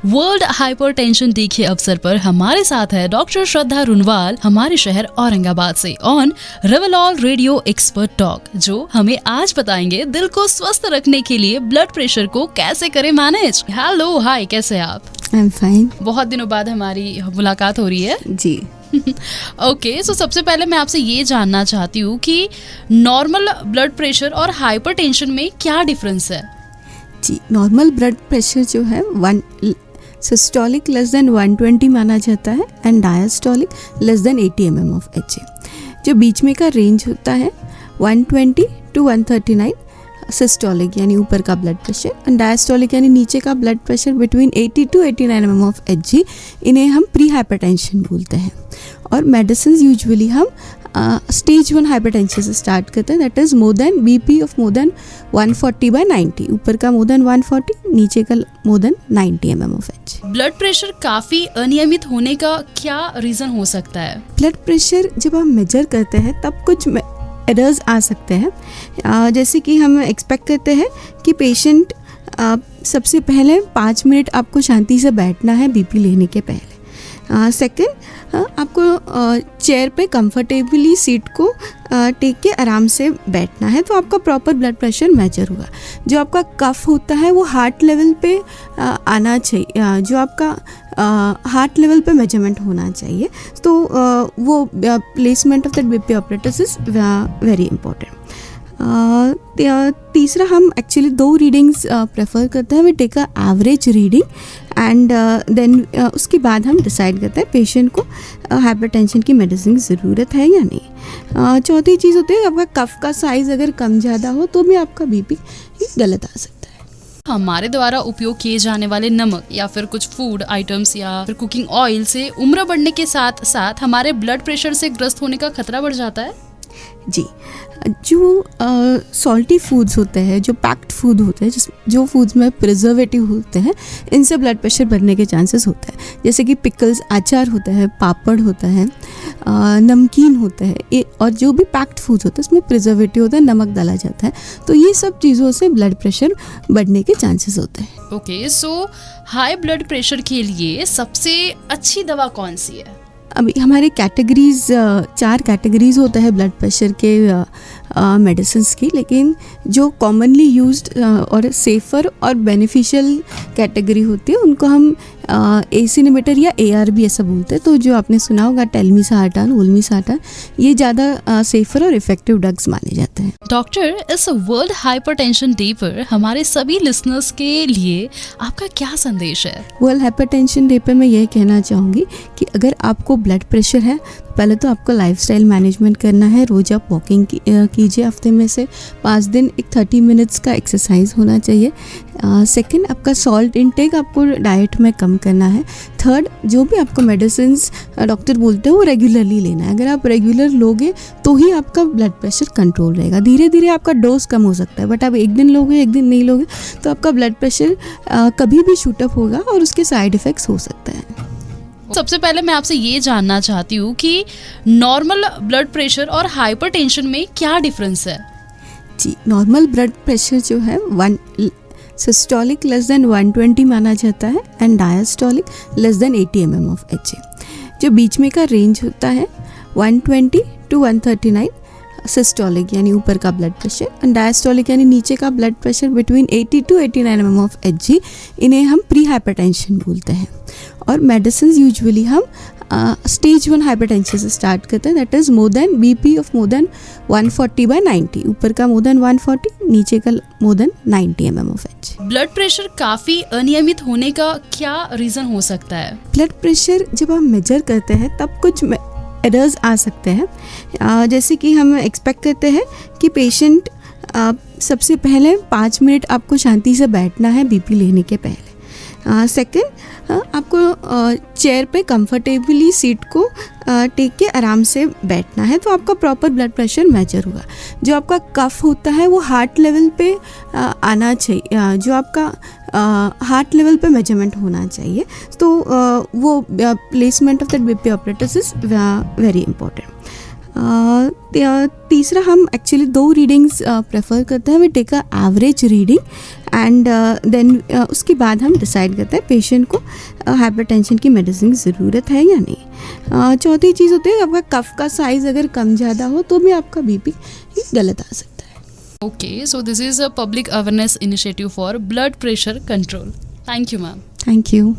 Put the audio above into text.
World hypertension day के अवसर पर हमारे साथ है डॉक्टर श्रद्धा रुनवाल हमारे शहर औरंगाबाद से ऑन रेवलॉल रेडियो एक्सपर्ट टॉक, जो हमें आज बताएंगे दिल को स्वस्थ रखने के लिए ब्लड प्रेशर को कैसे करें मैनेज। हेलो, हाय, कैसे हैं आप? I am fine. बहुत दिनों बाद हमारी मुलाकात हो रही है जी। ओके, सो सबसे पहले मैं आपसे ये जानना चाहती हूँ कि नॉर्मल ब्लड प्रेशर और हाइपरटेंशन में क्या डिफरेंस है? जी, नॉर्मल ब्लड प्रेशर जो है सिस्टोलिक लेस देन 120 माना जाता है and diastolic less than 80 mm of HA। जो बीच में का रेंज होता है 120 to 139 सिस्टोलिक यानी ऊपर का ब्लड प्रेशर एंड डायस्टोलिक यानी नीचे का blood pressure between 80 to 89 mm of HG, इन्हें हम प्री हाइपरटेंशन बोलते हैं। और मेडिसिन यूजुअली हम स्टेज 1 हाइपरटेंशन से स्टार्ट करते हैं, that is more than BP of more than 140/90, ऊपर का मोर देन 140, नीचे का more than 90 mm of HG। Blood pressure काफी अनियमित होने का क्या रीजन हो सकता है? ब्लड प्रेशर जब हम मेजर करते हैं तब कुछ एरर्स आ सकते हैं, जैसे कि हम एक्सपेक्ट करते हैं कि पेशेंट सबसे पहले 5 मिनट आपको शांति से बैठना है BP लेने के पहले। सेकंड, आपको चेयर पे कंफर्टेबली सीट को टेक के आराम से बैठना है, तो आपका प्रॉपर ब्लड प्रेशर मेजर होगा। जो आपका कफ होता है वो हार्ट लेवल पे आना चाहिए, जो आपका हार्ट लेवल पे मेजरमेंट होना चाहिए, तो वो placement of that BP operators is very important. तीसरा, हम एक्चुअली 2 रीडिंग्स प्रेफर करते हैं। We take a average reading and then उसके बाद हम डिसाइड करते हैं पेशेंट को हाइपरटेंशन की मेडिसिन की ज़रूरत है या नहीं। चौथी चीज़ होती है, आपका कफ का साइज़ अगर कम ज़्यादा हो तो भी आपका BP गलत आ सकता है। हमारे द्वारा उपयोग किए जाने वाले नमक या फिर कुछ फूड आइटम्स या फिर कुकिंग ऑयल से उम्र बढ़ने के साथ साथ हमारे ब्लड प्रेशर से ग्रस्त होने का खतरा बढ़ जाता है? जी, जो सॉल्टी फूड्स होते हैं, जो पैक्ड फूड होते हैं, जो फूड्स में प्रिजर्वेटिव होते हैं, इनसे ब्लड प्रेशर बढ़ने के चांसेस होते हैं। जैसे कि पिकल्स, अचार होता है, पापड़ होता है, नमकीन होता है, और जो भी पैक्ड फूड्स होते हैं उसमें प्रिजर्वेटिव होता है, नमक डाला जाता है, तो ये सब चीज़ों से ब्लड प्रेशर बढ़ने के चांसेस होते हैं। ओके, सो हाई ब्लड प्रेशर के लिए सबसे अच्छी दवा कौन सी है? अभी हमारे कैटेगरीज 4 कैटेगरीज होता है ब्लड प्रेशर के मेडिसिन्स की, लेकिन जो कॉमनली यूज्ड और सेफ़र और बेनिफिशियल कैटेगरी होती है उनको हम ACE इनहिबिटर या ARB ऐसा बोलते हैं। तो जो आपने सुना होगा टेलमिसार्टान, ओल्मिसार्टान, ये ज़्यादा सेफ़र और इफेक्टिव ड्रग्स माने जाते हैं। डॉक्टर, इस वर्ल्ड हाइपरटेंशन डे पर हमारे सभी लिसनर्स के लिए आपका क्या संदेश है? वर्ल्ड हाइपरटेंशन डे पे मैं ये कहना चाहूँगी कि अगर आपको ब्लड प्रेशर है, पहले तो आपको लाइफस्टाइल मैनेजमेंट करना है। रोज़ आप वॉकिंग कीजिए, हफ्ते में से 5 दिन एक 30 मिनट्स का एक्सरसाइज होना चाहिए। सेकंड, आपका सॉल्ट इनटेक आपको डाइट में कम करना है। थर्ड, जो भी आपको मेडिसिन्स डॉक्टर बोलते हैं वो रेगुलरली लेना है। अगर आप रेगुलर लोगे तो ही आपका ब्लड प्रेशर कंट्रोल रहेगा। धीरे धीरे आपका डोज कम हो सकता है, बट आप एक दिन लोगे, एक दिन नहीं लोगे तो आपका ब्लड प्रेशर कभी भी शूटअप होगा और उसके साइड इफ़ेक्ट्स हो सकते हैं। सबसे पहले मैं आपसे ये जानना चाहती हूँ कि नॉर्मल ब्लड प्रेशर और हाइपरटेंशन में क्या डिफरेंस है? जी, नॉर्मल ब्लड प्रेशर जो है सिस्टोलिक लेस देन 120 माना जाता है and diastolic less than 80 mm of HA। जो बीच में का रेंज होता है 120 to 139 सिस्टोलिक यानी ऊपर का ब्लड प्रेशर एंड डायस्टोलिक यानी नीचे का blood pressure between 80 to 89 mm of HG, इन्हें हम प्री हाइपरटेंशन बोलते हैं। और मेडिसिन यूजुअली हम स्टेज 1 हाइपरटेंशन से स्टार्ट करते हैं, that is more than BP of more than 140/90, ऊपर का मोर देन 140, नीचे का more than 90 mm of HG। Blood pressure काफी अनियमित होने का क्या रीजन हो सकता है? ब्लड प्रेशर जब हम मेजर करते हैं तब कुछ एरर्स आ सकते हैं, जैसे कि हम एक्सपेक्ट करते हैं कि पेशेंट सबसे पहले 5 मिनट आपको शांति से बैठना है BP लेने के पहले। सेकंड, आपको चेयर पे कंफर्टेबली सीट को टेक के आराम से बैठना है, तो आपका प्रॉपर ब्लड प्रेशर मेजर होगा। जो आपका कफ होता है वो हार्ट लेवल पे आना चाहिए, जो आपका हार्ट लेवल पे मेजरमेंट होना चाहिए, तो वो placement of that BP operators is very important. तीसरा, हम एक्चुअली 2 रीडिंग्स प्रेफर करते हैं। We take a average reading and then उसके बाद हम डिसाइड करते हैं पेशेंट को हाइपरटेंशन की मेडिसिन की ज़रूरत है या नहीं। चौथी चीज़ होती है आपका कफ का साइज़ अगर कम ज़्यादा हो तो भी आपका बीपी गलत आ सकता है। Okay, so this is a public awareness initiative for blood pressure control. Thank you, ma'am. Thank you.